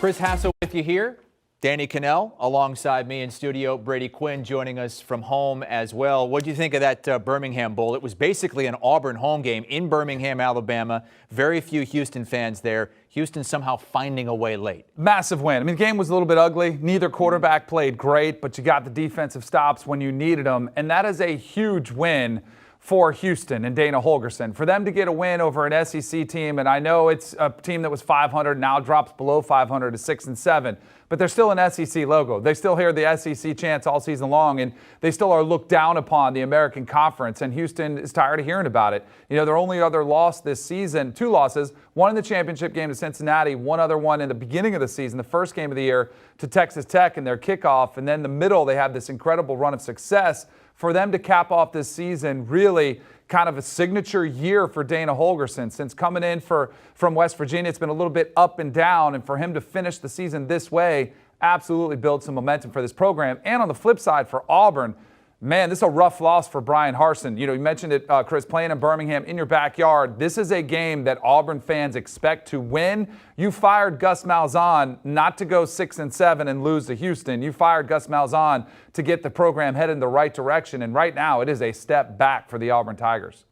Chris Hassel with you here. Danny Kanell alongside me in studio. Brady Quinn joining us from home as well. What do you think of that Birmingham Bowl? It was basically an Auburn home game in Birmingham, Alabama. Very few Houston fans there. Houston somehow finding a way late. Massive win. I mean, the game was a little bit ugly. Neither quarterback played great, but you got the defensive stops when you needed them. And that is a huge win for Houston and Dana Holgorsen. For them to get a win over an SEC team, and I know it's a team that was 500, now drops below 500 to 6-7, but they're still an SEC logo. They still hear the SEC chants all season long, and they still are looked down upon the American Conference, and Houston is tired of hearing about it. You know, their only other loss this season, 2 losses, one in the championship game to Cincinnati, one other one in the beginning of the season, the first game of the year to Texas Tech in their kickoff, and then the middle they had this incredible run of success. For them to cap off this season, really kind of a signature year for Dana Holgorsen. Since coming in from West Virginia, it's been a little bit up and down, and for him to finish the season this way absolutely builds some momentum for this program. And on the flip side for Auburn, man, this is a rough loss for Brian Harsin. You know, you mentioned it, Chris, playing in Birmingham in your backyard. This is a game that Auburn fans expect to win. You fired Gus Malzahn not to go 6-7 and lose to Houston. You fired Gus Malzahn to get the program headed in the right direction. And right now, it is a step back for the Auburn Tigers.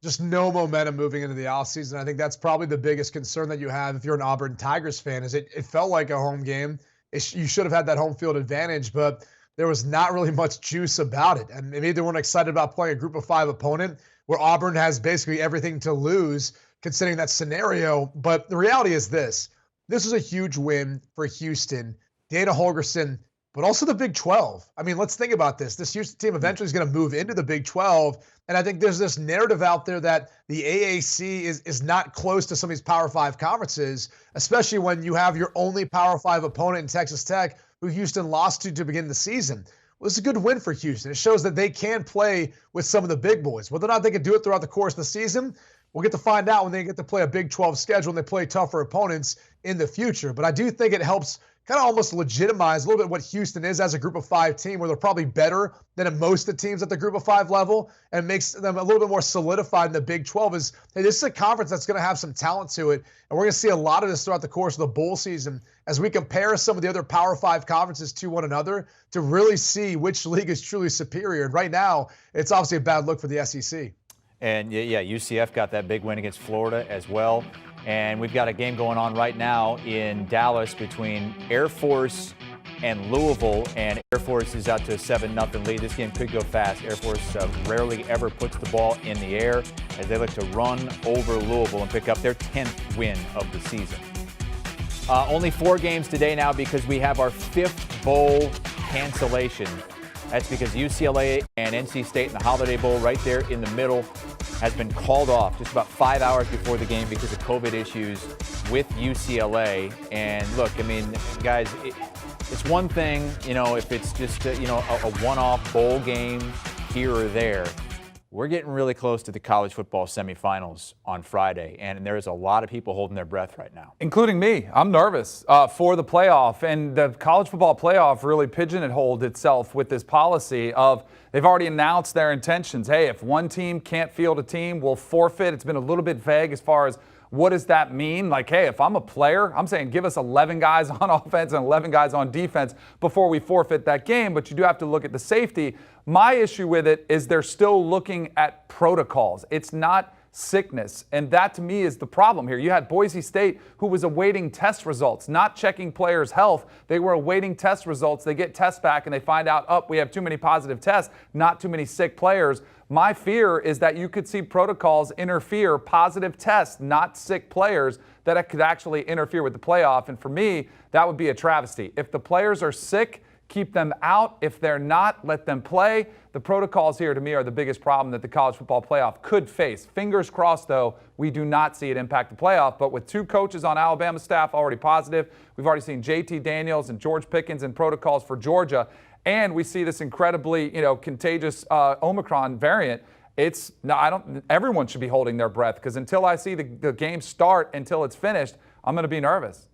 Just no momentum moving into the offseason. I think that's probably the biggest concern that you have if you're an Auburn Tigers fan, is it felt like a home game. You should have had that home field advantage, but there was not really much juice about it. And maybe they weren't excited about playing a group of 5 opponent where Auburn has basically everything to lose considering that scenario. But the reality is this is a huge win for Houston, Dana Holgorsen, but also the Big 12. I mean, let's think about this. This Houston team eventually is going to move into the Big 12. And I think there's this narrative out there that the AAC is not close to some of these Power 5 conferences, especially when you have your only Power 5 opponent in Texas Tech, who Houston lost to begin the season. Well, it's a good win for Houston. It shows that they can play with some of the big boys. Whether or not they can do it throughout the course of the season, we'll get to find out when they get to play a Big 12 schedule and they play tougher opponents in the future. But I do think it helps kind of almost legitimize a little bit what Houston is as a group of 5 team, where they're probably better than most of the teams at the group of 5 level, and makes them a little bit more solidified in the Big 12 is, hey, this is a conference that's going to have some talent to it. And we're going to see a lot of this throughout the course of the bowl season as we compare some of the other Power 5 conferences to one another to really see which league is truly superior. And right now, it's obviously a bad look for the SEC. And yeah, UCF got that big win against Florida as well. And we've got a game going on right now in Dallas between Air Force and Louisville, and Air Force is out to a 7-0 lead. This game could go fast. Air Force rarely ever puts the ball in the air as they look to run over Louisville and pick up their 10th win of the season. Only 4 games today now because we have our 5th bowl cancellation. That's because UCLA and NC State in the Holiday Bowl right there in the middle has been called off just about 5 hours before the game because of COVID issues with UCLA. And look, I mean, guys, it's one thing, you know, if it's just, a one-off bowl game here or there. We're getting really close to the college football semifinals on Friday, and there is a lot of people holding their breath right now. Including me. I'm nervous for the playoff, and the college football playoff really pigeonholed itself with this policy of they've already announced their intentions. Hey, if one team can't field a team, we'll forfeit. It's been a little bit vague as far as what does that mean? Like, hey, if I'm a player, I'm saying give us 11 guys on offense and 11 guys on defense before we forfeit that game, but you do have to look at the safety. My issue with it is they're still looking at protocols. It's not sickness, and that to me is the problem here. You had Boise State who was awaiting test results, not checking players' health. They were awaiting test results. They get tests back and they find out, oh, we have too many positive tests, not too many sick players. My fear is that you could see protocols interfere, positive tests, not sick players, that it could actually interfere with the playoff. And for me, that would be a travesty. If the players are sick, keep them out. If they're not, let them play. The protocols here, to me, are the biggest problem that the college football playoff could face. Fingers crossed, though, we do not see it impact the playoff. But with 2 coaches on Alabama staff already positive, we've already seen JT Daniels and George Pickens in protocols for Georgia, and we see this incredibly, contagious Omicron variant. Everyone should be holding their breath, because until I see the game start, until it's finished, I'm going to be nervous.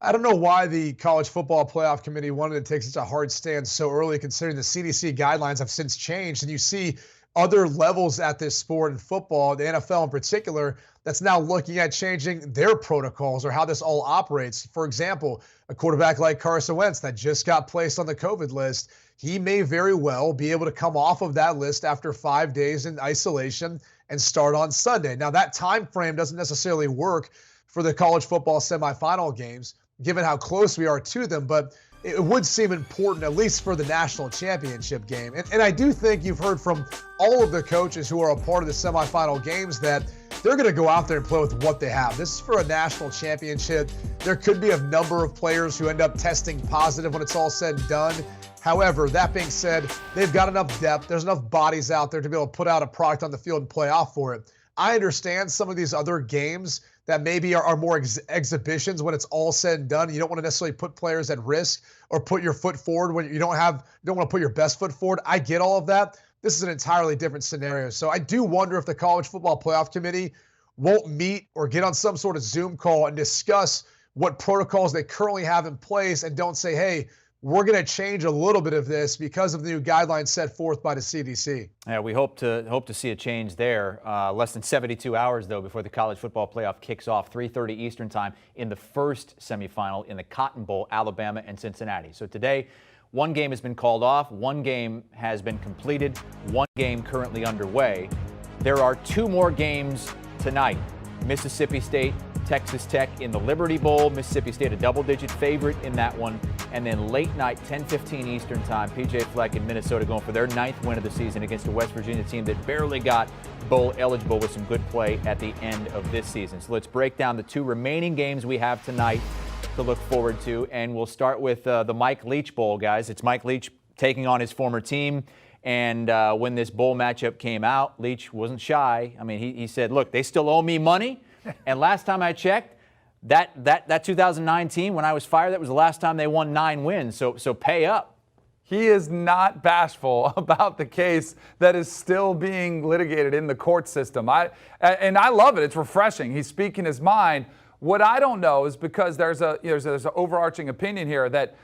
I don't know why the College Football Playoff Committee wanted to take such a hard stand so early, considering the CDC guidelines have since changed. And you see other levels at this sport in football, the NFL in particular, that's now looking at changing their protocols or how this all operates. For example, a quarterback like Carson Wentz that just got placed on the COVID list, he may very well be able to come off of that list after 5 days in isolation and start on Sunday. Now, that time frame doesn't necessarily work for the college football semifinal games, given how close we are to them, but it would seem important, at least for the national championship game. And I do think you've heard from all of the coaches who are a part of the semifinal games that they're going to go out there and play with what they have. This is for a national championship. There could be a number of players who end up testing positive when it's all said and done. However, that being said, they've got enough depth. There's enough bodies out there to be able to put out a product on the field and play off for it. I understand some of these other games that maybe are more exhibitions when it's all said and done. You don't want to necessarily put players at risk or put your foot forward when you don't want to put your best foot forward. I get all of that. This is an entirely different scenario. So I do wonder if the College Football Playoff Committee won't meet or get on some sort of Zoom call and discuss what protocols they currently have in place and don't say, hey, we're going to change a little bit of this because of the new guidelines set forth by the CDC. Yeah, we hope to see a change there. Less than 72 hours, though, before the College Football Playoff kicks off, 3:30 Eastern Time in the first semifinal in the Cotton Bowl, Alabama and Cincinnati. So today, one game has been called off, one game has been completed, one game currently underway. There are two more games tonight. Mississippi State, Texas Tech in the Liberty Bowl. Mississippi State a double-digit favorite in that one. And then late night, 10:15 Eastern Time, P.J. Fleck in Minnesota going for their 9th win of the season against a West Virginia team that barely got bowl eligible with some good play at the end of this season. So let's break down the two remaining games we have tonight to look forward to. And we'll start with the Mike Leach Bowl, guys. It's Mike Leach taking on his former team. And when this bowl matchup came out, Leach wasn't shy. I mean, he said, look, they still owe me money. And last time I checked, that 2009 team, when I was fired, that was the last time they won 9 wins. So pay up. He is not bashful about the case that is still being litigated in the court system. And I love it. It's refreshing. He's speaking his mind. What I don't know is because there's an overarching opinion here that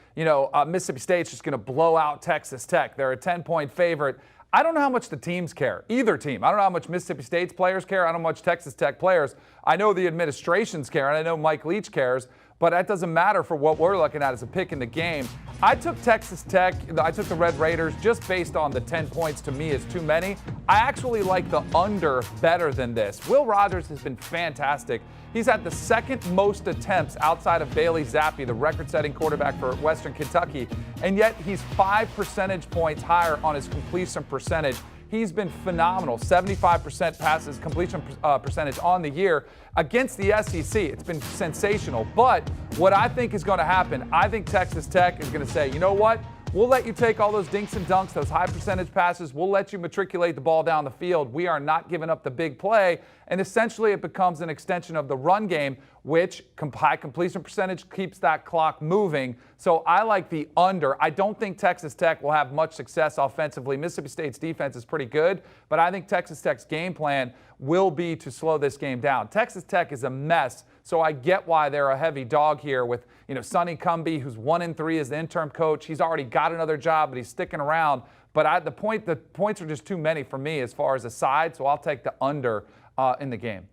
Mississippi State's just going to blow out Texas Tech. They're a 10-point favorite. I don't know how much the teams care, either team. I don't know how much Mississippi State's players care. I don't know how much Texas Tech players. I know the administrations care, and I know Mike Leach cares, but that doesn't matter for what we're looking at as a pick in the game. I took Texas Tech. I took the Red Raiders just based on the 10 points to me is too many. I actually like the under better than this. Will Rogers has been fantastic. He's had the second most attempts outside of Bailey Zappi, the record-setting quarterback for Western Kentucky, and yet he's 5 percentage points higher on his completion percentage. He's been phenomenal, 75% passes completion percentage on the year against the SEC. It's been sensational. But what I think is going to happen, I think Texas Tech is going to say, you know what? We'll let you take all those dinks and dunks, those high percentage passes. We'll let you matriculate the ball down the field. We are not giving up the big play. And essentially it becomes an extension of the run game, which high completion percentage keeps that clock moving. So I like the under. I don't think Texas Tech will have much success offensively. Mississippi State's defense is pretty good, but I think Texas Tech's game plan will be to slow this game down. Texas Tech is a mess, so I get why they're a heavy dog here with, Sonny Cumbie, who's 1-3 as the interim coach. He's already got another job, but he's sticking around. But the points are just too many for me as far as a side, so I'll take the under in the game.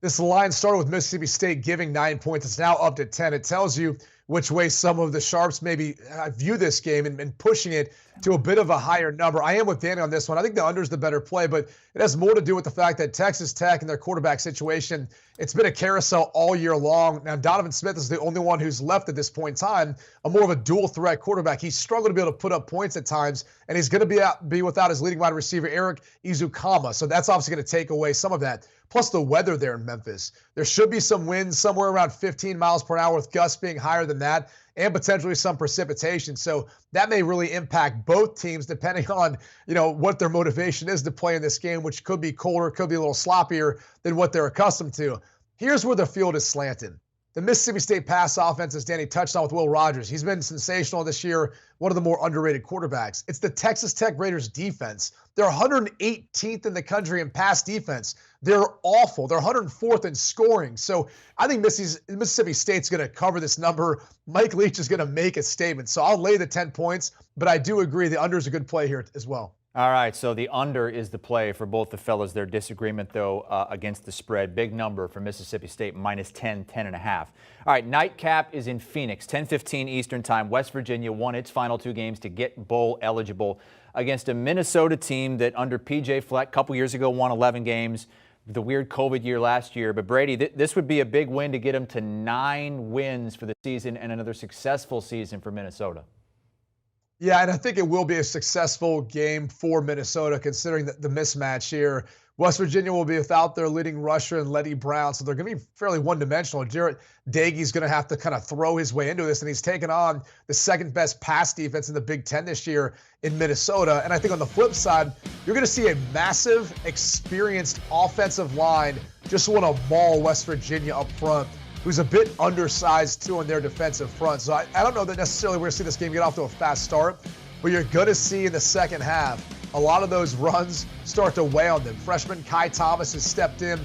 This line started with Mississippi State giving 9 points. It's now up to 10. It tells you which way some of the Sharps maybe view this game and pushing it to a bit of a higher number. I am with Danny on this one. I think the under is the better play, but it has more to do with the fact that Texas Tech and their quarterback situation, it's been a carousel all year long. Now, Donovan Smith is the only one who's left at this point in time, a more of a dual threat quarterback. He's struggled to be able to put up points at times, and he's going to be without his leading wide receiver, Eric Izukama. So that's obviously going to take away some of that. Plus the weather there in Memphis. There should be some winds somewhere around 15 miles per hour with gusts being higher than that and potentially some precipitation. So that may really impact both teams depending on, what their motivation is to play in this game, which could be colder, could be a little sloppier than what they're accustomed to. Here's where the field is slanted. The Mississippi State pass offense, as Danny touched on with Will Rogers, he's been sensational this year, one of the more underrated quarterbacks. It's the Texas Tech Raiders defense. They're 118th in the country in pass defense. They're awful. They're 104th in scoring. So I think Mississippi State's going to cover this number. Mike Leach is going to make a statement. So I'll lay the 10 points, but I do agree the under is a good play here as well. All right, so the under is the play for both the fellas. Their disagreement, though, against the spread. Big number for Mississippi State, minus 10, 10.5. All right, nightcap is in Phoenix, 10:15 Eastern Time. West Virginia won its final 2 games to get bowl eligible against a Minnesota team that under P.J. Fleck a couple years ago won 11 games. The weird COVID year last year. But Brady, this would be a big win to get them to 9 wins for the season and another successful season for Minnesota. Yeah, and I think it will be a successful game for Minnesota, considering the mismatch here. West Virginia will be without their leading rusher and Letty Brown, so they're going to be fairly one-dimensional. Jarrett Doege's going to have to kind of throw his way into this, and he's taken on the second-best pass defense in the Big Ten this year in Minnesota. And I think on the flip side, you're going to see a massive, experienced offensive line just want to maul West Virginia up front, who's a bit undersized, too, on their defensive front. So I don't know that necessarily we're going to see this game get off to a fast start, but you're going to see in the second half a lot of those runs start to weigh on them. Freshman Kai Thomas has stepped in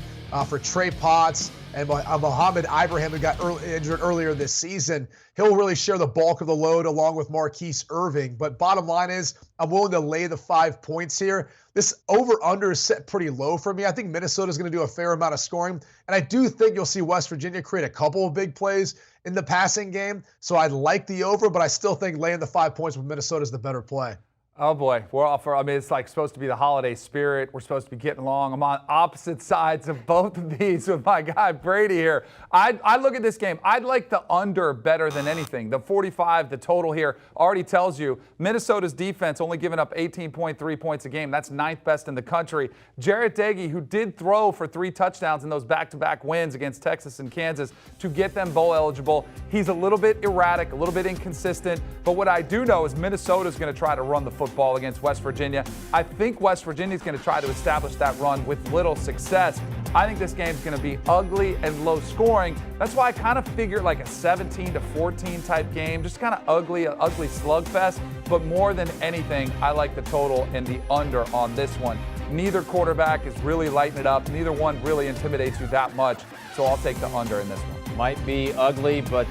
for Trey Potts and Mohamed Ibrahim, who got injured earlier this season. He'll really share the bulk of the load along with Marquise Irving. But bottom line is, I'm willing to lay the 5 points here. This over-under is set pretty low for me. I think Minnesota's going to do a fair amount of scoring. And I do think you'll see West Virginia create a couple of big plays in the passing game. So I like the over, but I still think laying the 5 points with Minnesota is the better play. Oh, boy. We're all for, I mean, it's like supposed to be the holiday spirit. We're supposed to be getting along. I'm on opposite sides of both of these with my guy Brady here. I look at this game. I'd like the under better than anything. The 45, the total here, already tells you Minnesota's defense only giving up 18.3 points a game. That's 9th best in the country. Jarrett Doege, who did throw for 3 touchdowns in those back-to-back wins against Texas and Kansas to get them bowl eligible, he's a little bit erratic, a little bit inconsistent. But what I do know is Minnesota's going to try to run the football against West Virginia. I think West Virginia's going to try to establish that run with little success. I think this game's going to be ugly and low scoring. That's why I kind of figure like a 17-14 type game, just kind of ugly, an ugly slugfest. But more than anything, I like the total and the under on this one. Neither quarterback is really lighting it up. Neither one really intimidates you that much. So I'll take the under in this one. Might be ugly, but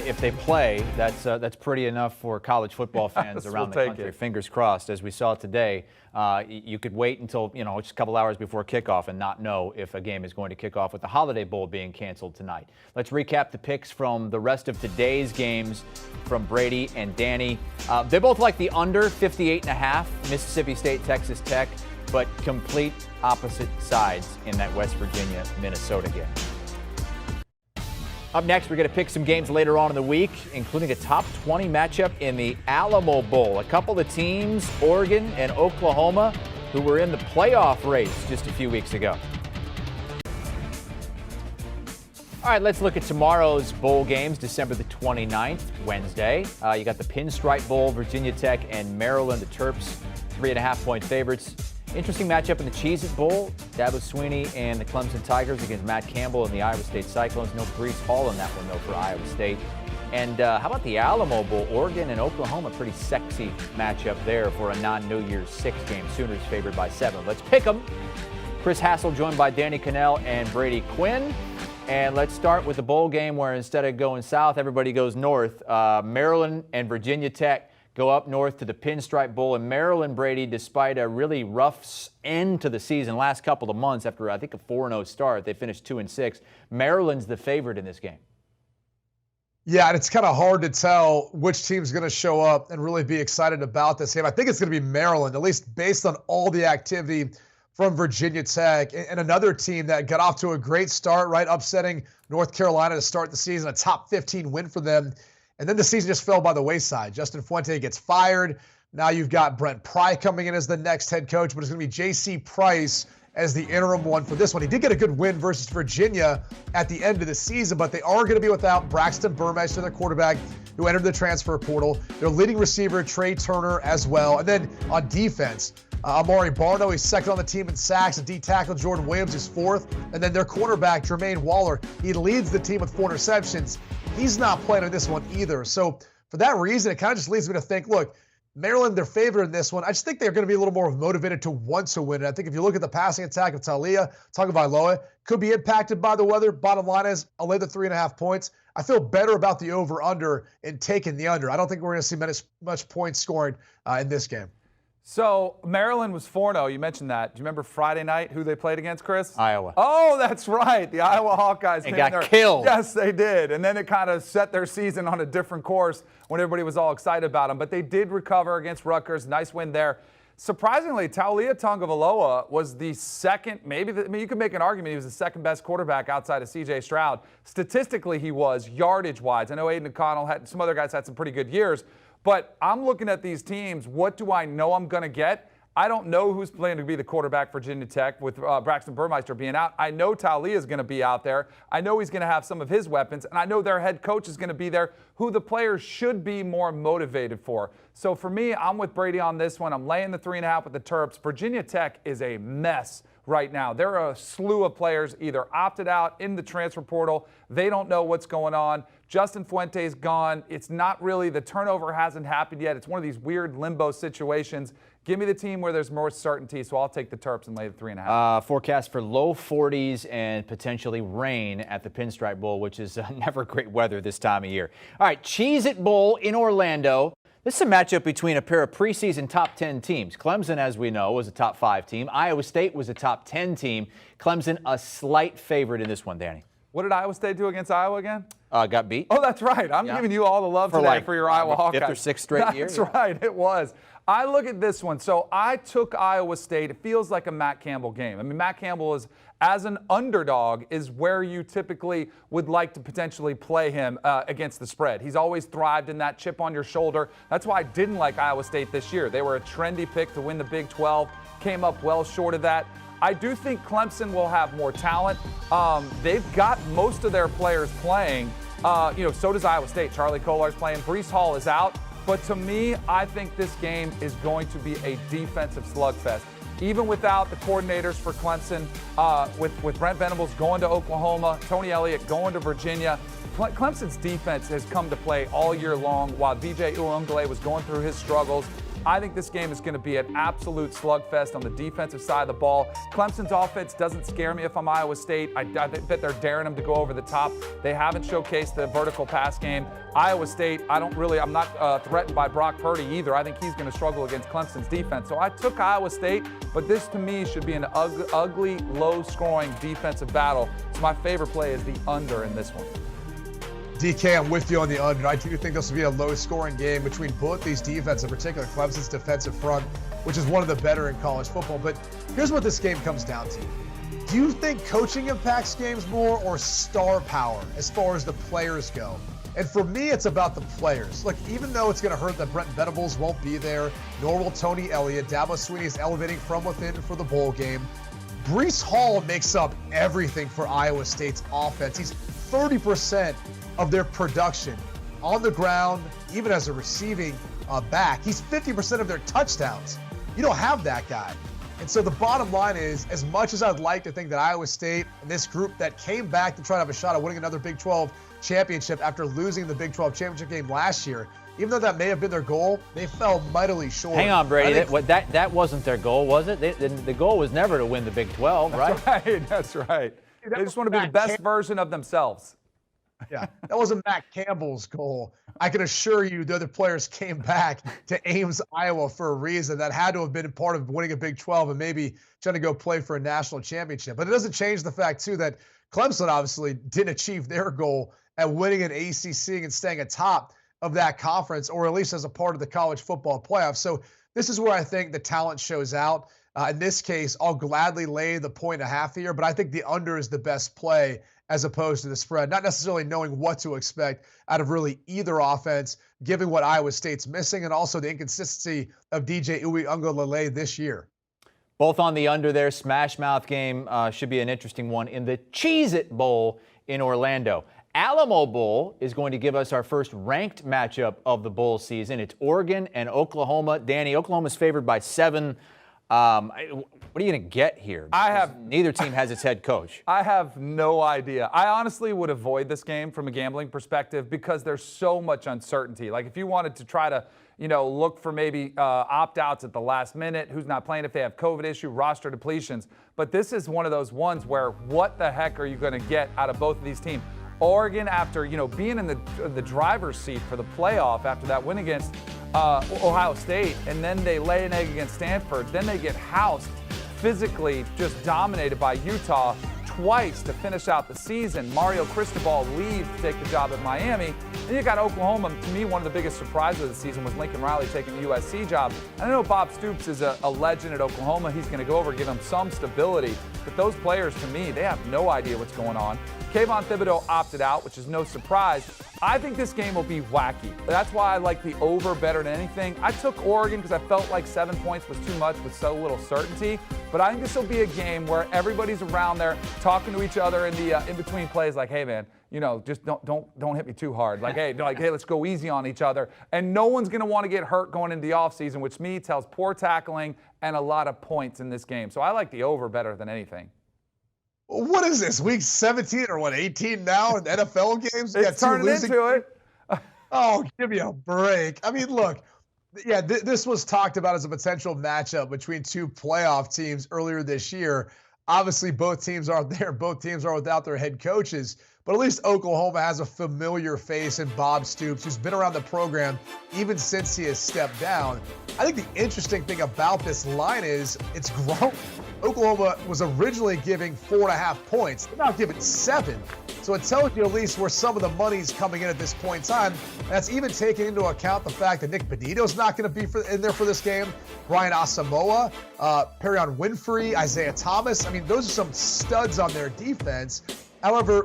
if they play, that's pretty enough for college football fans around the country. Fingers crossed. As we saw today, you could wait until just a couple hours before kickoff and not know if a game is going to kick off with the Holiday Bowl being canceled tonight. Let's recap the picks from the rest of today's games from Brady and Danny. They both like the under 58.5, Mississippi State, Texas Tech, but complete opposite sides in that West Virginia-Minnesota game. Up next, we're going to pick some games later on in the week, including a top 20 matchup in the Alamo Bowl. A couple of teams, Oregon and Oklahoma, who were in the playoff race just a few weeks ago. All right, let's look at tomorrow's bowl games, December the 29th, Wednesday. You got the Pinstripe Bowl, Virginia Tech and Maryland, the Terps, 3.5-point favorites. Interesting matchup in the Cheez-It Bowl. Dabo Swinney and the Clemson Tigers against Matt Campbell and the Iowa State Cyclones. No Breece Hall in that one, though, for Iowa State. And how about the Alamo Bowl? Oregon and Oklahoma, pretty sexy matchup there for a non-New Year's Six game. Sooners favored by 7. Let's pick them. Chris Hassel joined by Danny Kanell and Brady Quinn. And let's start with the bowl game where instead of going south, everybody goes north. Maryland and Virginia Tech go up north to the Pinstripe Bowl. And Maryland, Brady, despite a really rough end to the season, last couple of months after, I think, a 4-0 start, they finished 2-6. Maryland's the favorite in this game. Yeah, and it's kind of hard to tell which team's going to show up and really be excited about this game. I think it's going to be Maryland, at least based on all the activity from Virginia Tech. And another team that got off to a great start, right, upsetting North Carolina to start the season, a top 15 win for them. And then the season just fell by the wayside. Justin Fuente gets fired. Now you've got Brent Pry coming in as the next head coach, but it's going to be J.C. Price as the interim one for this one. He did get a good win versus Virginia at the end of the season, but they are going to be without Braxton Burmeister, their quarterback, who entered the transfer portal. Their leading receiver, Trey Turner, as well. And then on defense, Amari Barno, he's second on the team in sacks. And D-tackle Jordan Williams is fourth. And then their cornerback, Jermaine Waller, he leads the team with 4 interceptions. He's not playing on this one either. So for that reason, it kind of just leads me to think, look, Maryland, their favorite in this one. I just think they're going to be a little more motivated to want to win it. I think if you look at the passing attack of Talia Tagovailoa, could be impacted by the weather. Bottom line is, I'll lay the 3.5 points. I feel better about the over-under and taking the under. I don't think we're going to see much point scoring in this game. So Maryland was 4-0. You mentioned that. Do you remember Friday night who they played against, Chris? Iowa. Oh, that's right. The Iowa Hawkeyes. They got killed. Yes, they did. And then it kind of set their season on a different course when everybody was all excited about them. But they did recover against Rutgers. Nice win there. Surprisingly, Taulia Tagovailoa was the second, you could make an argument he was the second best quarterback outside of C.J. Stroud. Statistically, he was yardage-wise. I know Aiden O'Connell had some other guys had some pretty good years. But I'm looking at these teams. What do I know I'm going to get? I don't know who's planning to be the quarterback for Virginia Tech with Braxton Burmeister being out. I know Taulia is going to be out there. I know he's going to have some of his weapons. And I know their head coach is going to be there, who the players should be more motivated for. So for me, I'm with Brady on this one. I'm laying the 3.5 with the Terps. Virginia Tech is a mess right now. There are a slew of players either opted out in the transfer portal. They don't know what's going on. Justin Fuente's gone. It's not really, the turnover hasn't happened yet. It's one of these weird limbo situations. Give me the team where there's more certainty, so I'll take the Terps and lay the 3.5. Forecast for low 40s and potentially rain at the Pinstripe Bowl, which is never great weather this time of year. All right, Cheez-It Bowl in Orlando. This is a matchup between a pair of preseason top 10 teams. Clemson, as we know, was a top 5 team. Iowa State was a top 10 team. Clemson, a slight favorite in this one, Danny. What did Iowa State do against Iowa again? Got beat. Oh, that's right. I'm giving you all the love today for your Iowa Hawkeyes. 5th or 6th straight year. That's right. It was. I look at this one. So I took Iowa State. It feels like a Matt Campbell game. I mean, Matt Campbell is, as an underdog, is where you typically would like to potentially play him against the spread. He's always thrived in that chip on your shoulder. That's why I didn't like Iowa State this year. They were a trendy pick to win the Big 12. Came up well short of that. I do think Clemson will have more talent. They've got most of their players playing. So does Iowa State. Charlie Kolar's playing. Breece Hall is out. But to me, I think this game is going to be a defensive slugfest. Even without the coordinators for Clemson, with Brent Venables going to Oklahoma, Tony Elliott going to Virginia, Clemson's defense has come to play all year long while DJ Uiagalelei was going through his struggles. I think this game is going to be an absolute slugfest on the defensive side of the ball. Clemson's offense doesn't scare me if I'm Iowa State. I bet they're daring them to go over the top. They haven't showcased the vertical pass game. Iowa State, I'm not threatened by Brock Purdy either. I think he's going to struggle against Clemson's defense. So I took Iowa State, but this to me should be an ugly, low-scoring defensive battle. So my favorite play is the under in this one. DK, I'm with you on the under. I do think this will be a low-scoring game between both these defenses, in particular Clemson's defensive front, which is one of the better in college football. But here's what this game comes down to. Do you think coaching impacts games more or star power as far as the players go? And for me, it's about the players. Look, even though it's going to hurt that Brent Venables won't be there, nor will Tony Elliott, Dabo Swinney is elevating from within for the bowl game. Breece Hall makes up everything for Iowa State's offense. He's 30% of their production on the ground, even as a receiving back. He's 50% of their touchdowns. You don't have that guy. And so the bottom line is, as much as I'd like to think that Iowa State and this group that came back to try to have a shot at winning another Big 12 championship after losing the Big 12 championship game last year, even though that may have been their goal, they fell mightily short. Hang on, Brady. That wasn't their goal, was it? The goal was never to win the Big 12, right? That's right. That's right. They just want to be the best version of themselves. Yeah, that wasn't Matt Campbell's goal. I can assure you the other players came back to Ames, Iowa for a reason. That had to have been part of winning a Big 12 and maybe trying to go play for a national championship. But it doesn't change the fact, too, that Clemson obviously didn't achieve their goal at winning an ACC and staying atop of that conference, or at least as a part of the college football playoff. So this is where I think the talent shows out. In this case, I'll gladly lay the 1.5 here, but I think the under is the best play as opposed to the spread, not necessarily knowing what to expect out of really either offense, given what Iowa State's missing and also the inconsistency of DJ Uiagalelei this year. Both on the under there. Smash Mouth game should be an interesting one in the Cheez-It Bowl in Orlando. Alamo Bowl is going to give us our first ranked matchup of the bowl season. It's Oregon and Oklahoma. Danny, Oklahoma's favored by 7. What are you going to get here? Neither team has its head coach. I have no idea. I honestly would avoid this game from a gambling perspective because there's so much uncertainty. Like if you wanted to try to, look for maybe opt-outs at the last minute, who's not playing if they have COVID issue, roster depletions. But this is one of those ones where what the heck are you going to get out of both of these teams? Oregon, after being in the driver's seat for the playoff after that win against Ohio State, and then they lay an egg against Stanford. Then they get housed, physically just dominated by Utah twice to finish out the season. Mario Cristobal leaves to take the job at Miami. Then you got Oklahoma. To me, one of the biggest surprises of the season was Lincoln Riley taking the USC job. And I know Bob Stoops is a legend at Oklahoma. He's going to go over, give them some stability. But those players, to me, they have no idea what's going on. Kayvon Thibodeau opted out, which is no surprise. I think this game will be wacky. That's why I like the over better than anything. I took Oregon because I felt like 7 points was too much with so little certainty. But I think this will be a game where everybody's around there talking to each other in the in between plays, like, "Hey, man, just don't hit me too hard." Like, hey, let's go easy on each other. And no one's going to want to get hurt going into the offseason, which to me tells poor tackling and a lot of points in this game. So I like the over better than anything. What is this, week 17 or what, 18 now in NFL games? It's turning into it. Oh, give me a break. I mean, look, yeah, this was talked about as a potential matchup between two playoff teams earlier this year. Obviously, both teams aren't there. Both teams are without their head coaches. But at least Oklahoma has a familiar face in Bob Stoops, who's been around the program even since he has stepped down. I think the interesting thing about this line is it's grown. Oklahoma was originally giving 4.5 points. They're now giving 7. So it tells you at least where some of the money's coming in at this point in time. And that's even taking into account the fact that Nick Benito's not going to be in there for this game. Brian Asamoah, Perion Winfrey, Isaiah Thomas. I mean, those are some studs on their defense. However,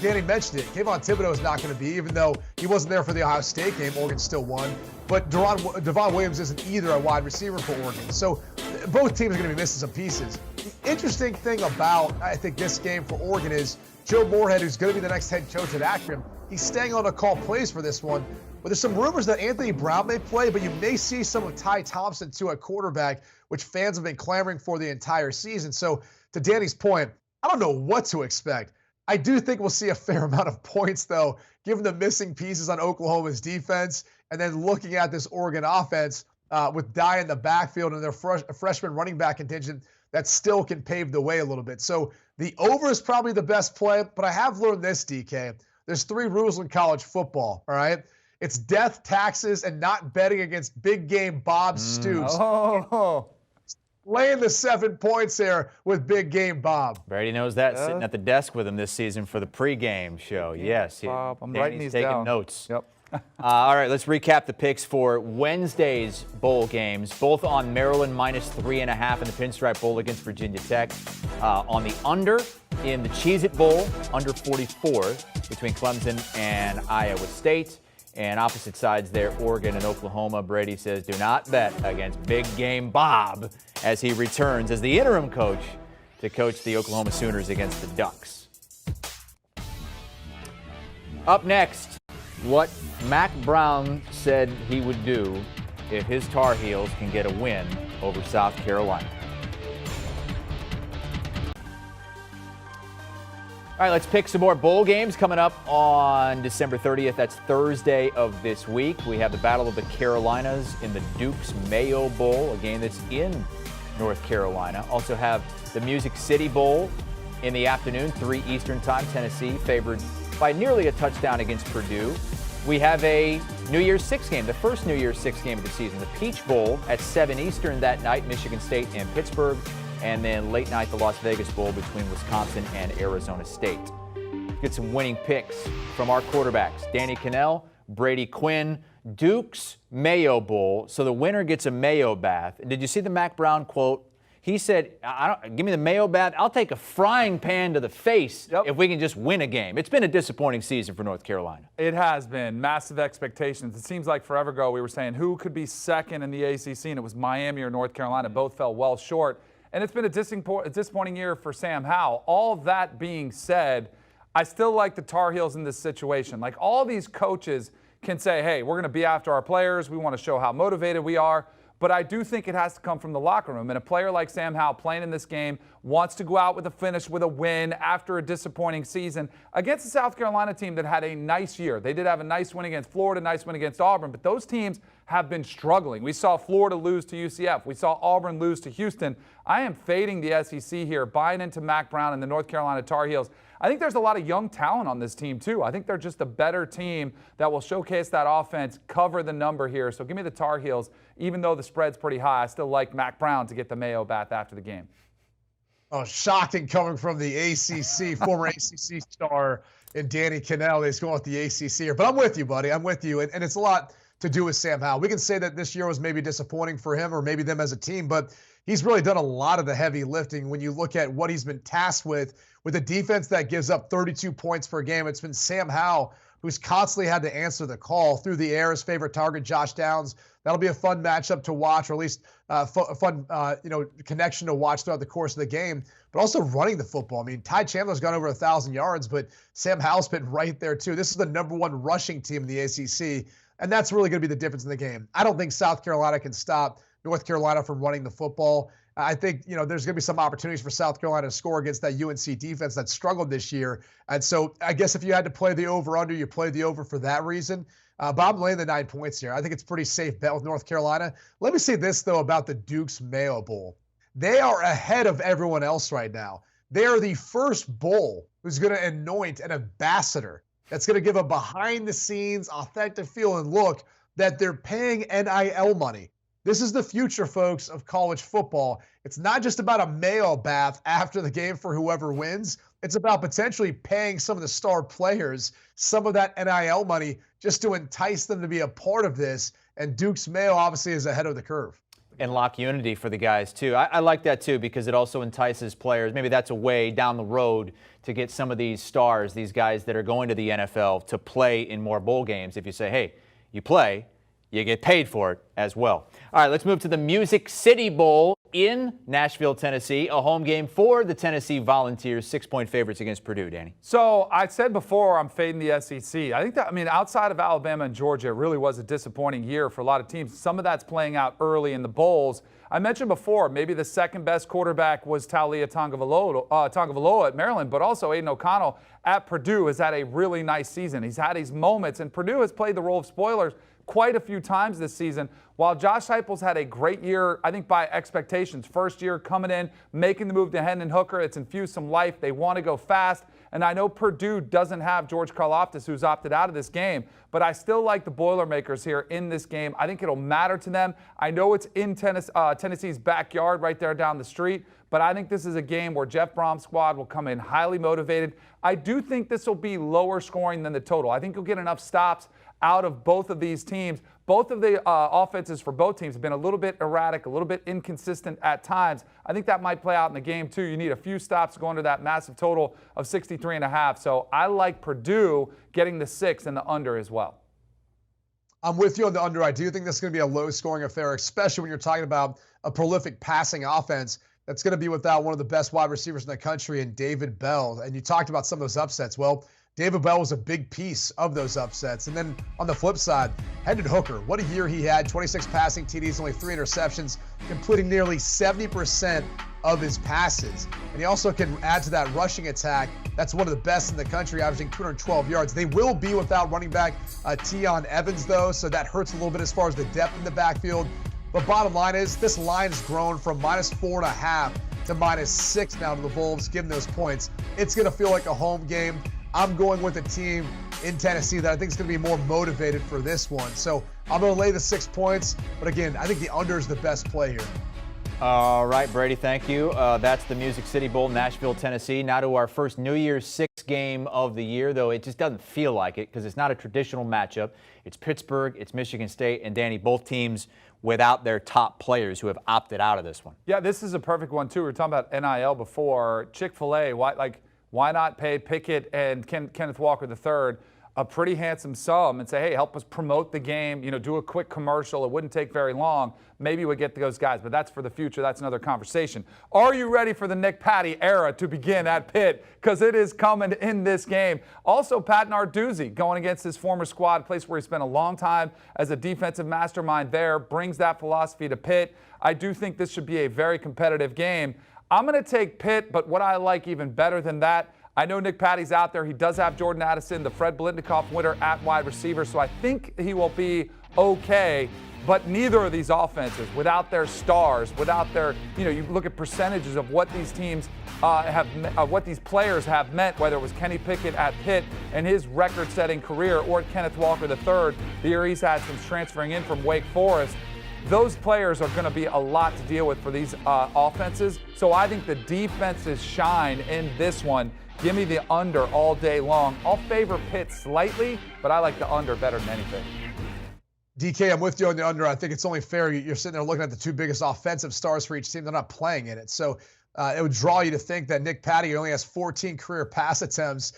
Danny mentioned it. Kayvon Thibodeau is not going to be, even though he wasn't there for the Ohio State game. Oregon still won. But Devon Williams isn't either a wide receiver for Oregon. So both teams are going to be missing some pieces. The interesting thing about, I think, this game for Oregon is Joe Moorhead, who's going to be the next head coach at Akron, he's staying on to call plays for this one. But there's some rumors that Anthony Brown may play, but you may see some of Ty Thompson, too, at quarterback, which fans have been clamoring for the entire season. So to Danny's point, I don't know what to expect. I do think we'll see a fair amount of points, though, given the missing pieces on Oklahoma's defense, and then looking at this Oregon offense with Dye in the backfield and their freshman running back contingent that still can pave the way a little bit. So the over is probably the best play, but I have learned this, DK. There's 3 rules in college football, all right? It's death, taxes, and not betting against big game Bob Stoops. Laying the 7 points there with big game Bob. Brady knows that, sitting at the desk with him this season for the pregame show. Yes, Bob, I'm writing these taking down. Notes. Yep. All right, let's recap the picks for Wednesday's bowl games, both on Maryland -3.5 in the Pinstripe Bowl against Virginia Tech. On the under in the Cheez-It Bowl, under 44 between Clemson and Iowa State. And opposite sides there, Oregon and Oklahoma. Brady says do not bet against big game Bob as he returns as the interim coach to coach the Oklahoma Sooners against the Ducks. Up next, what Mack Brown said he would do if his Tar Heels can get a win over South Carolina. All right, let's pick some more bowl games coming up on December 30th. That's Thursday of this week. We have the Battle of the Carolinas in the Duke's Mayo Bowl, a game that's in North Carolina. Also have the Music City Bowl in the afternoon, 3 Eastern time. Tennessee favored by nearly a touchdown against Purdue. We have a New Year's Six game, the first New Year's Six game of the season, the Peach Bowl at 7 Eastern that night, Michigan State and Pittsburgh. And then late night, the Las Vegas Bowl between Wisconsin and Arizona State. Get some winning picks from our quarterbacks, Danny Kanell, Brady Quinn, Duke's Mayo Bowl. So the winner gets a Mayo bath. Did you see the Mack Brown quote? He said, give me the Mayo bath. I'll take a frying pan to the face if we can just win a game. It's been a disappointing season for North Carolina. It has been. Massive expectations. It seems like forever ago we were saying who could be second in the ACC, and it was Miami or North Carolina. Both fell well short. And it's been a disappointing year for Sam Howell. All that being said, I still like the Tar Heels in this situation. Like, all these coaches can say, hey, we're going to be after our players. We want to show how motivated we are. But I do think it has to come from the locker room. And a player like Sam Howell playing in this game wants to go out with a finish, with a win after a disappointing season against a South Carolina team that had a nice year. They did have a nice win against Florida, nice win against Auburn, but those teams have been struggling. We saw Florida lose to UCF. We saw Auburn lose to Houston. I am fading the SEC here, buying into Mack Brown and the North Carolina Tar Heels. I think there's a lot of young talent on this team, too. I think they're just a better team that will showcase that offense, cover the number here. So give me the Tar Heels. Even though the spread's pretty high, I still like Mac Brown to get the Mayo bath after the game. Oh, shocking coming from the ACC, former ACC star and Danny Kanell. He's going with the ACC here. But I'm with you, buddy. I'm with you. And it's a lot to do with Sam Howell. We can say that this year was maybe disappointing for him or maybe them as a team, but he's really done a lot of the heavy lifting when you look at what he's been tasked with a defense that gives up 32 points per game. It's been Sam Howell who's constantly had to answer the call through the air. His favorite target, Josh Downs. That'll be a fun matchup to watch, or at least a fun connection to watch throughout the course of the game. But also running the football. I mean, Ty Chandler's gone over 1,000 yards, but Sam Howell's been right there too. This is the #1 rushing team in the ACC, and that's really going to be the difference in the game. I don't think South Carolina can stop North Carolina from running the football. I think, there's going to be some opportunities for South Carolina to score against that UNC defense that struggled this year. And so I guess if you had to play the over-under, you play the over for that reason. But I'm laying the 9 points here. I think it's a pretty safe bet with North Carolina. Let me say this, though, about the Duke's Mayo Bowl. They are ahead of everyone else right now. They are the first bowl who's going to anoint an ambassador that's going to give a behind-the-scenes, authentic feel and look that they're paying NIL money. This is the future, folks, of college football. It's not just about a Mayo bath after the game for whoever wins. It's about potentially paying some of the star players some of that NIL money just to entice them to be a part of this. And Duke's Mayo obviously is ahead of the curve. And lock unity for the guys, too. I like that, too, because it also entices players. Maybe that's a way down the road to get some of these stars, these guys that are going to the NFL, to play in more bowl games. If you say, hey, you play, you get paid for it as well. All right, let's move to the Music City Bowl in Nashville, Tennessee, a home game for the Tennessee Volunteers, 6-point favorites against Purdue, Danny. So I said before I'm fading the SEC. I think that, outside of Alabama and Georgia, it really was a disappointing year for a lot of teams. Some of that's playing out early in the bowls. I mentioned before, maybe the second best quarterback was Taulia Tagovailoa at Maryland, but also Aiden O'Connell at Purdue has had a really nice season. He's had his moments, and Purdue has played the role of spoilers quite a few times this season. While Josh Heupel's had a great year, I think by expectations, first year coming in, making the move to Hendon Hooker, it's infused some life. They want to go fast. And I know Purdue doesn't have George Karlaftis, who's opted out of this game, but I still like the Boilermakers here in this game. I think it'll matter to them. I know it's in Tennessee's backyard right there down the street, but I think this is a game where Jeff Brom's squad will come in highly motivated. I do think this will be lower scoring than the total. I think you'll get enough stops out of both of these teams. Both of the offenses for both teams have been a little bit erratic, a little bit inconsistent at times. I think that might play out in the game, too. You need a few stops going to that massive total of 63.5. So I like Purdue getting the 6 and the under as well. I'm with you on the under. I do think this is going to be a low-scoring affair, especially when you're talking about a prolific passing offense that's going to be without one of the best wide receivers in the country in David Bell. And you talked about some of those upsets. Well, David Bell was a big piece of those upsets. And then on the flip side, Hendon Hooker, what a year he had. 26 passing TDs, only 3 interceptions, completing nearly 70% of his passes. And he also can add to that rushing attack. That's one of the best in the country, averaging 212 yards. They will be without running back Tion Evans, though, so that hurts a little bit as far as the depth in the backfield. But bottom line is, this line has grown from -4.5 to -6 now to the Wolves, given those points. It's going to feel like a home game. I'm going with a team in Tennessee that I think is going to be more motivated for this one. So I'm going to lay the 6 points. But again, I think the under is the best play here. All right, Brady, thank you. That's the Music City Bowl, Nashville, Tennessee. Now to our first New Year's Six game of the year, though it just doesn't feel like it because it's not a traditional matchup. It's Pittsburgh, it's Michigan State, and Danny, both teams without their top players who have opted out of this one. Yeah, this is a perfect one, too. We were talking about NIL before. Chick-fil-A, why not pay Pickett and Kenneth Walker III a pretty handsome sum and say, hey, help us promote the game, do a quick commercial. It wouldn't take very long. Maybe we'd get those guys, but that's for the future. That's another conversation. Are you ready for the Nick Patty era to begin at Pitt? Because it is coming in this game. Also, Pat Narduzzi going against his former squad, place where he spent a long time as a defensive mastermind there, brings that philosophy to Pitt. I do think this should be a very competitive game. I'm going to take Pitt, but what I like even better than that, I know Nick Patty's out there. He does have Jordan Addison, the Fred Blitnikoff winner at wide receiver, so I think he will be okay. But neither of these offenses, without their stars, without their, you look at percentages of what these teams what these players have meant, whether it was Kenny Pickett at Pitt and his record-setting career, or Kenneth Walker III, the year he's had since transferring in from Wake Forest. Those players are going to be a lot to deal with for these offenses. So I think the defenses shine in this one. Give me the under all day long. I'll favor Pitt slightly, but I like the under better than anything. DK, I'm with you on the under. I think it's only fair. You're sitting there looking at the two biggest offensive stars for each team. They're not playing in it. So it would draw you to think that Nick Patty, who only has 14 career pass attempts,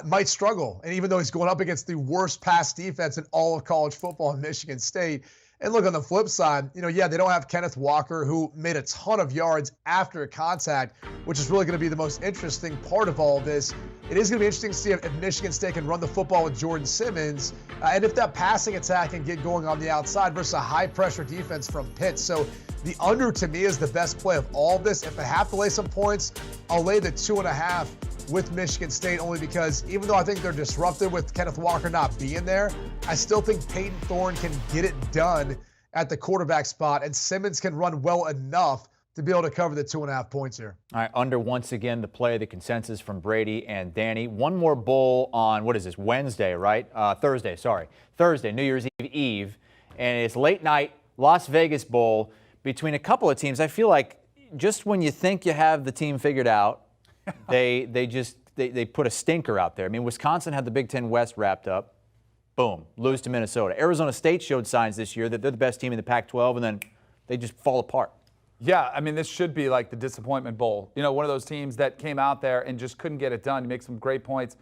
might struggle. And even though he's going up against the worst pass defense in all of college football in Michigan State. And look, on the flip side, they don't have Kenneth Walker, who made a ton of yards after contact, which is really going to be the most interesting part of all of this. It is going to be interesting to see if Michigan State can run the football with Jordan Simmons, and if that passing attack can get going on the outside versus a high-pressure defense from Pitt. So the under, to me, is the best play of all of this. If they have to lay some points, I'll lay the 2.5 with Michigan State, only because even though I think they're disrupted with Kenneth Walker not being there, I still think Peyton Thorne can get it done at the quarterback spot, and Simmons can run well enough to be able to cover the 2.5 points here. All right, under once again, the play, the consensus from Brady and Danny. One more bowl on, what is this, Wednesday, right? Thursday, New Year's Eve, and it's late night, Las Vegas Bowl between a couple of teams. I feel like just when you think you have the team figured out, they put a stinker out there. I mean, Wisconsin had the Big Ten West wrapped up. Boom, lose to Minnesota. Arizona State showed signs this year that they're the best team in the Pac-12, and then they just fall apart. Yeah, I mean, this should be like the disappointment bowl. One of those teams that came out there and just couldn't get it done. You make some great points.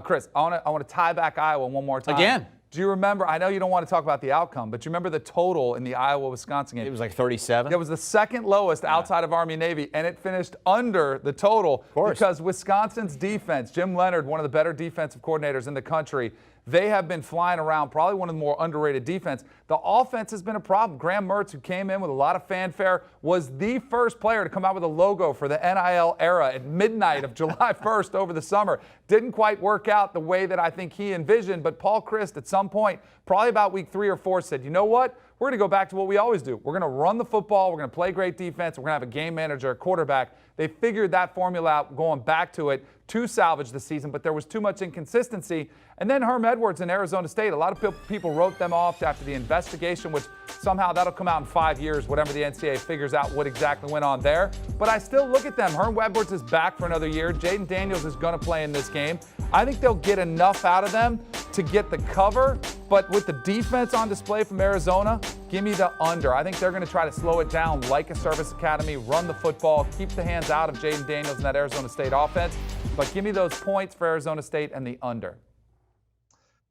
Chris, I want to tie back Iowa one more time. Again. Do you remember, I know you don't want to talk about the outcome, but you remember the total in the Iowa-Wisconsin game? It was like 37. It was the second lowest outside of Army and Navy, and it finished under the total because Wisconsin's defense, Jim Leonard, one of the better defensive coordinators in the country, they have been flying around, probably one of the more underrated defense. The offense has been a problem. Graham Mertz, who came in with a lot of fanfare, was the first player to come out with a logo for the NIL era at midnight of July 1st over the summer. Didn't quite work out the way that I think he envisioned, but Paul Chryst at some point, probably about week 3 or 4, said, you know what? We're going to go back to what we always do. We're going to run the football. We're going to play great defense. We're going to have a game manager, a quarterback. They figured that formula out going back to it to salvage the season, but there was too much inconsistency. And then Herm Edwards in Arizona State, a lot of people wrote them off after the investigation, which somehow that'll come out in 5 years, whatever the NCAA figures out what exactly went on there. But I still look at them. Herm Edwards is back for another year. Jaden Daniels is going to play in this game. I think they'll get enough out of them to get the cover, but with the defense on display from Arizona, give me the under. I think they're going to try to slow it down like a service academy, run the football, keep the hands out of Jaden Daniels in that Arizona State offense. But give me those points for Arizona State and the under.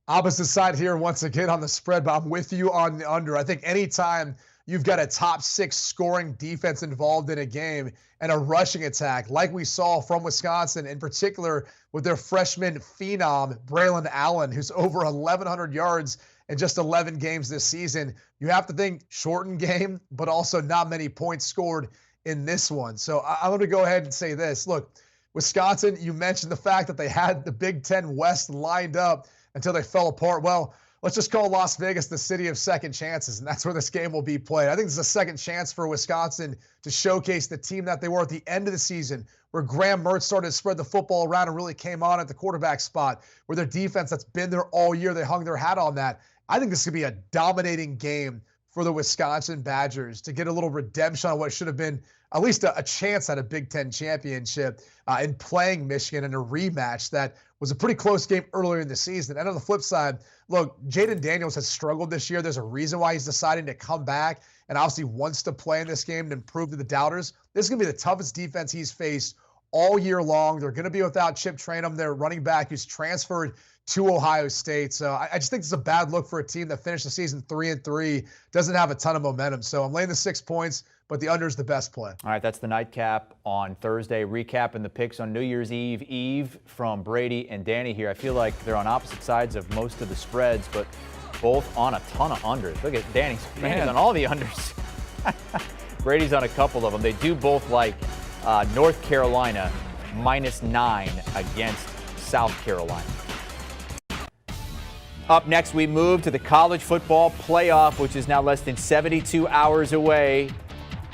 Opposite side here once again on the spread, but I'm with you on the under. I think anytime you've got a top 6 scoring defense involved in a game and a rushing attack, like we saw from Wisconsin, in particular with their freshman phenom, Braylon Allen, who's over 1,100 yards in just 11 games this season, you have to think shortened game, but also not many points scored in this one. So I'm going to go ahead and say this. Look, Wisconsin, you mentioned the fact that they had the Big Ten West lined up until they fell apart. Well, let's just call Las Vegas the city of second chances, and that's where this game will be played. I think this is a second chance for Wisconsin to showcase the team that they were at the end of the season, where Graham Mertz started to spread the football around and really came on at the quarterback spot, where their defense that's been there all year, they hung their hat on that. I think this could be a dominating game for the Wisconsin Badgers to get a little redemption on what should have been at least a chance at a Big Ten championship in playing Michigan in a rematch that was a pretty close game earlier in the season. And on the flip side, look, Jaden Daniels has struggled this year. There's a reason why he's deciding to come back and obviously wants to play in this game and prove to the doubters. This is going to be the toughest defense he's faced all year long. They're going to be without Chip Trayanum, their running back, who's transferred to Ohio State. So I just think it's a bad look for a team that finished the season 3-3, doesn't have a ton of momentum. So I'm laying the 6 points, but the under is the best play. All right, that's the nightcap on Thursday. Recapping the picks on New Year's Eve from Brady and Danny here. I feel like they're on opposite sides of most of the spreads, but both on a ton of unders. Look at Danny's on all the unders. Brady's on a couple of them. They do both like North Carolina -9 against South Carolina. Up next, we move to the college football playoff, which is now less than 72 hours away.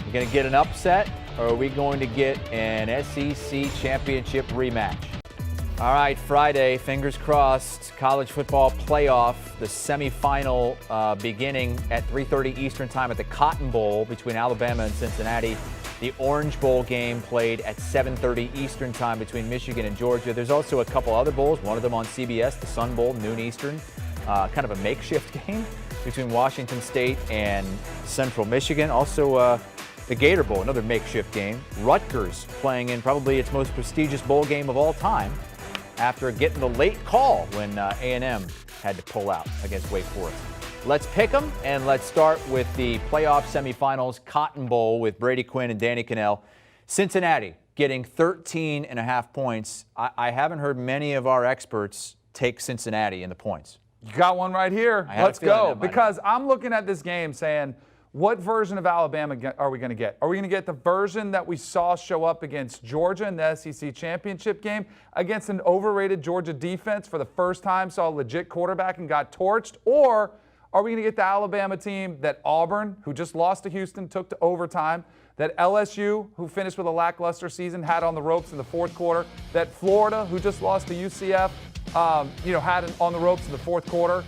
We're going to get an upset, or are we going to get an SEC championship rematch? All right, Friday, fingers crossed, college football playoff, the semifinal beginning at 3:30 Eastern time at the Cotton Bowl between Alabama and Cincinnati. The Orange Bowl game played at 7:30 Eastern time between Michigan and Georgia. There's also a couple other bowls, one of them on CBS, the Sun Bowl, noon Eastern, kind of a makeshift game between Washington State and Central Michigan. Also, the Gator Bowl, another makeshift game. Rutgers playing in probably its most prestigious bowl game of all time after getting the late call when A&M had to pull out against Wake Forest. Let's pick them, and let's start with the playoff semifinals, Cotton Bowl with Brady Quinn and Danny Kanell. Cincinnati getting 13.5 points. I haven't heard many of our experts take Cincinnati in the points. You got one right here. Let's go. Because I'm looking at this game saying, what version of Alabama are we going to get? Are we going to get the version that we saw show up against Georgia in the SEC championship game against an overrated Georgia defense for the first time, saw a legit quarterback and got torched? Or are we going to get the Alabama team that Auburn, who just lost to Houston, took to overtime, that LSU, who finished with a lackluster season, had on the ropes in the fourth quarter, that Florida, who just lost to UCF, had on the ropes in the fourth quarter?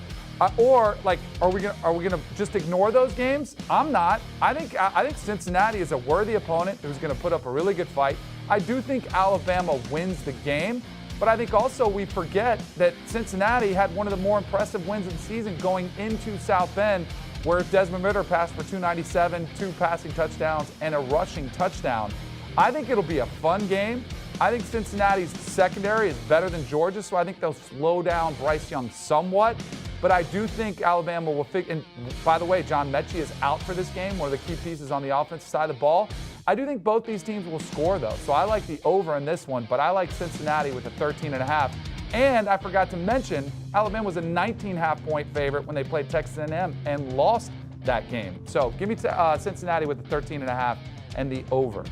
Or are we gonna just ignore those games? I'm not. I think Cincinnati is a worthy opponent who's going to put up a really good fight. I do think Alabama wins the game, but I think also we forget that Cincinnati had one of the more impressive wins of the season going into South Bend, where Desmond Ridder passed for 297, 2 passing touchdowns, and a rushing touchdown. I think it'll be a fun game. I think Cincinnati's secondary is better than Georgia, so I think they'll slow down Bryce Young somewhat. But I do think Alabama will and by the way, John Mechie is out for this game, one of the key pieces on the offensive side of the ball. I do think both these teams will score, though. So I like the over in this one, but I like Cincinnati with a 13.5. And I forgot to mention, Alabama was a 19.5-point favorite when they played Texas A&M and lost that game. So give me Cincinnati with the 13.5 and the over.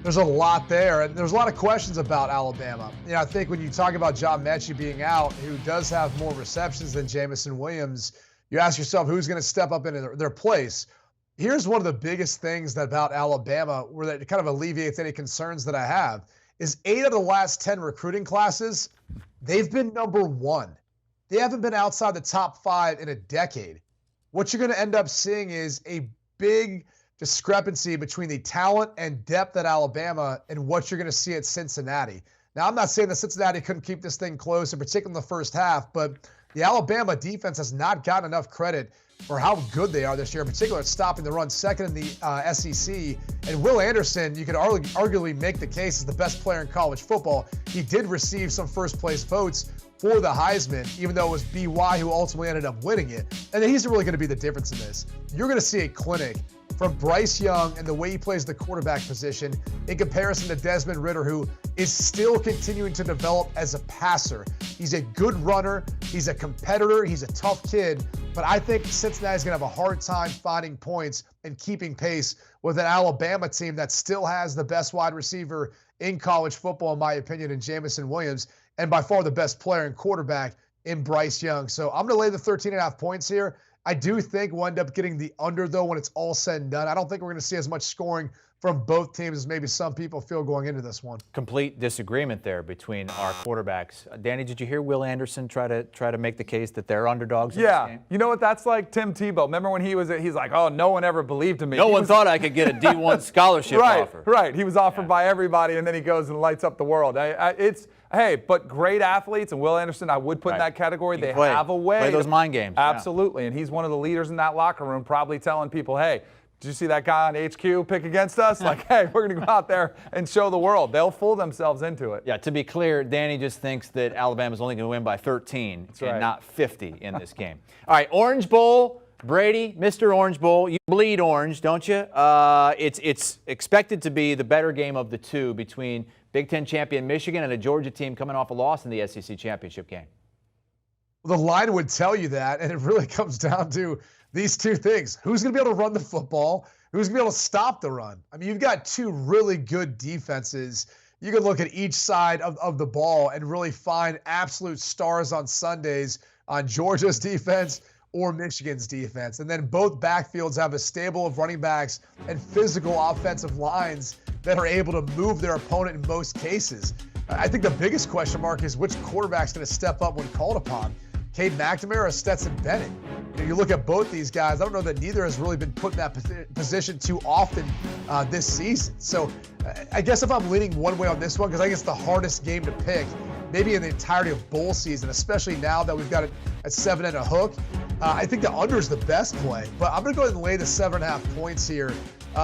There's a lot there, and there's a lot of questions about Alabama. I think when you talk about John Mechie being out, who does have more receptions than Jamison Williams, you ask yourself who's going to step up into their place. Here's one of the biggest things about Alabama, where that kind of alleviates any concerns that I have, is 8 of the last 10 recruiting classes, they've been number 1. They haven't been outside the top 5 in a decade. What you're going to end up seeing is a big discrepancy between the talent and depth at Alabama and what you're going to see at Cincinnati. Now, I'm not saying that Cincinnati couldn't keep this thing close, in particular in the first half, but the Alabama defense has not gotten enough credit for how good they are this year, in particular at stopping the run, second in the SEC. And Will Anderson, you could arguably make the case as the best player in college football. He did receive some first-place votes for the Heisman, even though it was BY who ultimately ended up winning it. And he's really going to be the difference in this. You're going to see a clinic from Bryce Young and the way he plays the quarterback position in comparison to Desmond Ridder, who is still continuing to develop as a passer. He's a good runner. He's a competitor. He's a tough kid. But I think Cincinnati's going to have a hard time finding points and keeping pace with an Alabama team that still has the best wide receiver in college football, in my opinion, in Jamison Williams, and by far the best player and quarterback in Bryce Young. So I'm going to lay the 13.5 points here. I do think we'll end up getting the under, though, when it's all said and done. I don't think we're going to see as much scoring from both teams as maybe some people feel going into this one. Complete disagreement there between our quarterbacks. Danny, did you hear Will Anderson try to make the case that they're underdogs in this game? You know what? That's like Tim Tebow. Remember when he's like, oh, no one ever believed in me. No one thought I could get a D1 scholarship offer. Right. He was offered by everybody, and then he goes and lights up the world. But great athletes, and Will Anderson, I would put in that category. They have a way. Play those mind games. Absolutely. And he's one of the leaders in that locker room, probably telling people, hey, did you see that guy on HQ pick against us? Like, hey, we're going to go out there and show the world. They'll fool themselves into it. Yeah, to be clear, Danny just thinks that Alabama's only going to win by 13 and not 50 in this game. All right, Orange Bowl. Brady, Mr. Orange Bowl, you bleed orange, don't you? It's expected to be the better game of the two between Big Ten champion Michigan and a Georgia team coming off a loss in the SEC championship game. Well, the line would tell you that, and it really comes down to these two things. Who's going to be able to run the football? Who's going to be able to stop the run? I mean, you've got two really good defenses. you can look at each side of the ball and really find absolute stars on Sundays on Georgia's defense or Michigan's defense. And then both backfields have a stable of running backs and physical offensive lines that are able to move their opponent in most cases. I think the biggest question mark is which quarterback's going to step up when called upon. Cade McNamara or Stetson Bennett? You look at both these guys, I don't know that neither has really been put in that position too often this season. So I guess if I'm leaning one way on this one, because I think it's the hardest game to pick, maybe in the entirety of bowl season, especially now that we've got it at 7 and a hook, I think the under is the best play. But I'm going to go ahead and lay the 7.5 points here.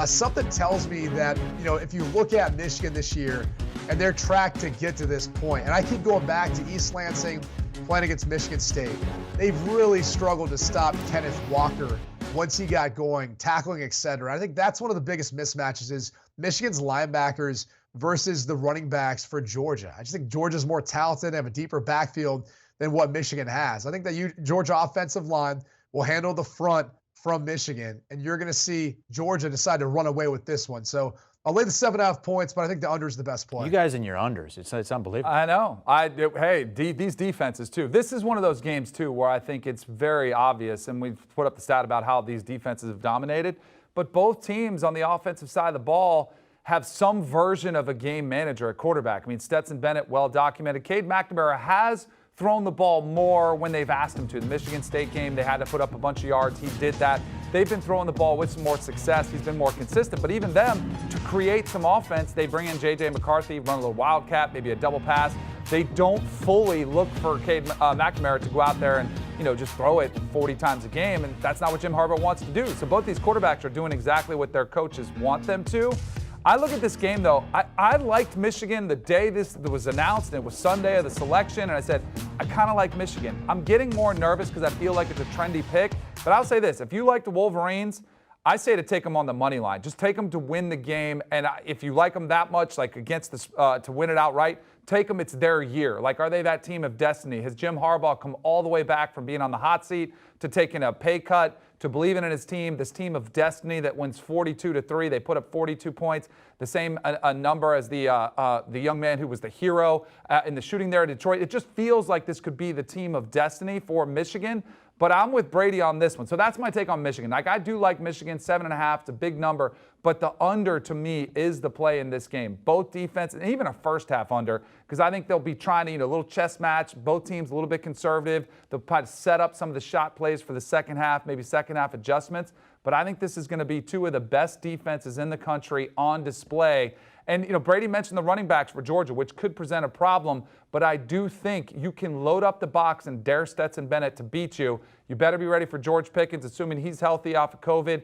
Something tells me that, if you look at Michigan this year and their track to get to this point, and I keep going back to East Lansing playing against Michigan State, they've really struggled to stop Kenneth Walker once he got going, tackling, etc. I think that's one of the biggest mismatches is Michigan's linebackers versus the running backs for Georgia. I just think Georgia's more talented and have a deeper backfield than what Michigan has. I think that Georgia offensive line will handle the front from Michigan, and you're going to see Georgia decide to run away with this one. So I'll lay the 7.5 points, but I think the under is the best play. You guys and your unders, it's unbelievable. I know. These defenses too. This is one of those games too where I think it's very obvious, and we've put up the stat about how these defenses have dominated, but both teams on the offensive side of the ball have some version of a game manager at quarterback. I mean, Stetson Bennett, well documented. Cade McNamara has thrown the ball more when they've asked him to. The Michigan State game, they had to put up a bunch of yards. He did that. They've been throwing the ball with some more success. He's been more consistent. But even them, to create some offense, they bring in J.J. McCarthy, run a little wildcat, maybe a double pass. They don't fully look for Cade McNamara to go out there and just throw it 40 times a game. And that's not what Jim Harbaugh wants to do. So both these quarterbacks are doing exactly what their coaches want them to. I look at this game, though. I liked Michigan the day this was announced, and it was Sunday of the selection, and I said, I kind of like Michigan. I'm getting more nervous because I feel like it's a trendy pick. But I'll say this. If you like the Wolverines, I say to take them on the money line. Just take them to win the game. And if you like them that much, like against this, to win it outright, take them. It's their year. Like, are they that team of destiny? Has Jim Harbaugh come all the way back from being on the hot seat to taking a pay cut, to believing in his team, this team of destiny that wins 42-3. They put up 42 points, the same a number as the young man who was the hero in the shooting there at Detroit. It just feels like this could be the team of destiny for Michigan. But I'm with Brady on this one. So that's my take on Michigan. Like, I do like Michigan, 7.5. It's a big number. But the under, to me, is the play in this game. Both defense, and even a first-half under, because I think they'll be trying to, a little chess match. Both teams a little bit conservative. They'll probably set up some of the shot plays for the second half, maybe second-half adjustments. But I think this is going to be two of the best defenses in the country on display. And, Brady mentioned the running backs for Georgia, which could present a problem. But I do think you can load up the box and dare Stetson Bennett to beat you. You better be ready for George Pickens, assuming he's healthy off of COVID.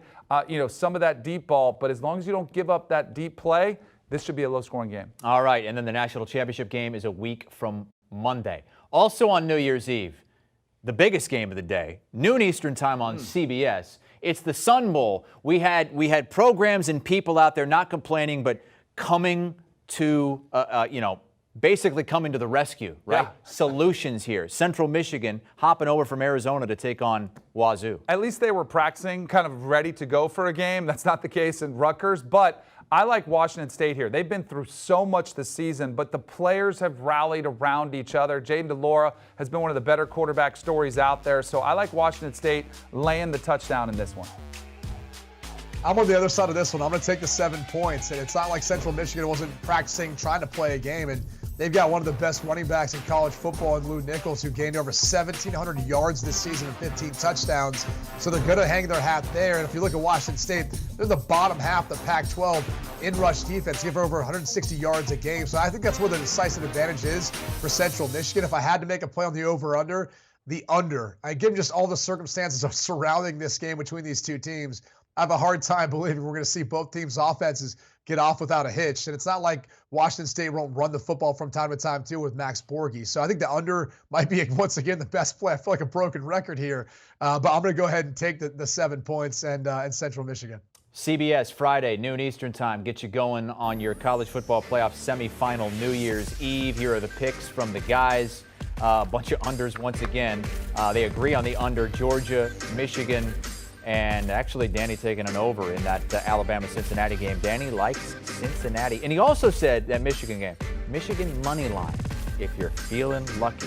Some of that deep ball. But as long as you don't give up that deep play, this should be a low-scoring game. All right, and then the national championship game is a week from Monday. Also on New Year's Eve, the biggest game of the day, noon Eastern time on CBS. It's the Sun Bowl. We had programs and people out there not complaining, but coming to, basically coming to the rescue, right? Yeah. Solutions here. Central Michigan hopping over from Arizona to take on Wazoo. At least they were practicing, kind of ready to go for a game. That's not the case in Rutgers, but I like Washington State here. They've been through so much this season, but the players have rallied around each other. Jaden DeLora has been one of the better quarterback stories out there, so I like Washington State laying the touchdown in this one. I'm on the other side of this one. I'm going to take the 7 points. And it's not like Central Michigan wasn't practicing, trying to play a game. And they've got one of the best running backs in college football in Lou Nichols, who gained over 1,700 yards this season and 15 touchdowns. So they're going to hang their hat there. And if you look at Washington State, they're the bottom half of the Pac-12 in rush defense, give over 160 yards a game. So I think that's where the decisive advantage is for Central Michigan. If I had to make a play on the over-under, the under. I give just all the circumstances of surrounding this game between these two teams. I have a hard time believing we're going to see both teams' offenses get off without a hitch. And it's not like Washington State won't run the football from time to time, too, with Max Borghi. So I think the under might be, once again, the best play. I feel like a broken record here. But I'm going to go ahead and take the 7 points and Central Michigan. CBS, Friday, noon Eastern time. Get you going on your college football playoff semifinal New Year's Eve. Here are the picks from the guys. A bunch of unders once again. They agree on the under. Georgia, Michigan, And actually, Danny taking an over in that Alabama-Cincinnati game. Danny likes Cincinnati. And he also said that Michigan game, Michigan money line, if you're feeling lucky.